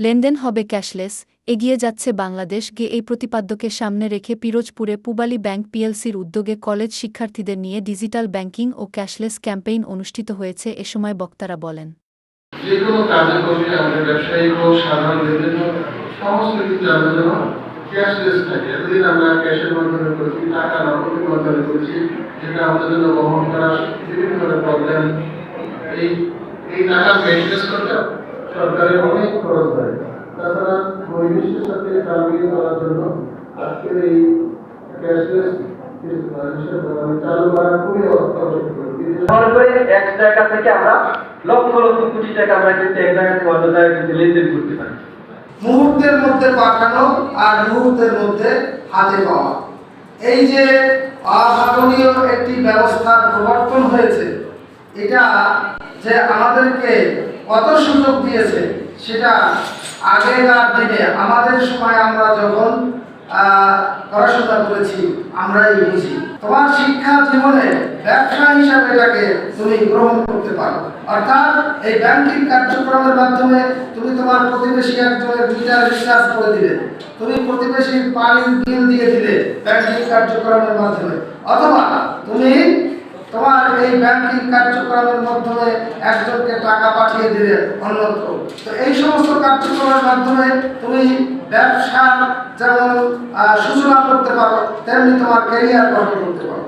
লেনদেন হবে ক্যাশলেস, এগিয়ে যাচ্ছে বাংলাদেশ এই প্রতিপাদ্যকে সামনে রেখে পিরোজপুরে পূবালী ব্যাংক পিএলসির উদ্যোগে কলেজ শিক্ষার্থীদের নিয়ে ডিজিটাল ব্যাংকিং ও ক্যাশলেস ক্যাম্পেইন অনুষ্ঠিত হয়েছে। এ সময় বক্তারা বলেন, যেকোনো কাজে করলে আমাদের ব্যবসায়িক হোক সাধারণ লেনদেন হোক সমস্ত কিছু আমাদের জন্য ক্যাশলেস থাকে। এতদিন আমরা ক্যাশের মাধ্যমে করেছি, টাকা নগদের মাধ্যমে করেছি, যেটা আমাদের জন্য বহন করা বিভিন্ন ধরনের প্রবলেম। এই এই টাকা মেনটেন করতে সরকারের অনেক খরচ হয়। তাছাড়া পরিবেশের সাথে তাল মিলিয়ে করার জন্য আজকের এই ক্যাশলেস চালু করা খুবই আবশ্যক। এক জায়গা থেকে আমরা লক্ষ লক্ষ কোটি টাকা আমরা কিন্তু এক জায়গা থেকে অন্য জায়গায় কিন্তু লেনদেন করতে পারি। মুহূর্তের মধ্যে পাঠানো আর মুহূর্তের মধ্যে হাতে পাওয়া, এই যে অভাবনীয় একটি ব্যবস্থার প্রবর্তন হয়েছে, এটা যে আমাদেরকে কত সুযোগ দিয়েছে সেটা আগেকার দিনে আমাদের সময় আমরা যখন পড়াশোনা করেছি আমরাই বুঝি। তোমার শিক্ষা জীবনে ব্যবসা হিসাবে এটাকে তুমি গ্রহণ করতে পারো। অর্থাৎ এই ব্যাংকিং কার্যক্রমের মাধ্যমে তুমি তোমার প্রতিবেশী একজনের মিটার রিচার্জ করে দিলে, তুমি প্রতিবেশীর পানির বিল দিয়ে দিলে ব্যাংকিং কার্যক্রমের মাধ্যমে, অথবা তুমি তোমার এই ব্যাংকিং কার্যক্রমের মাধ্যমে একজনকে টাকা পাঠিয়ে দিলে অন্যত্র। তো এই সমস্ত কার্যক্রমের মাধ্যমে তুমি ব্যবসা যেমন সূচনা করতে পারো, তেমনি তোমার ক্যারিয়ার গঠন করতে পারো।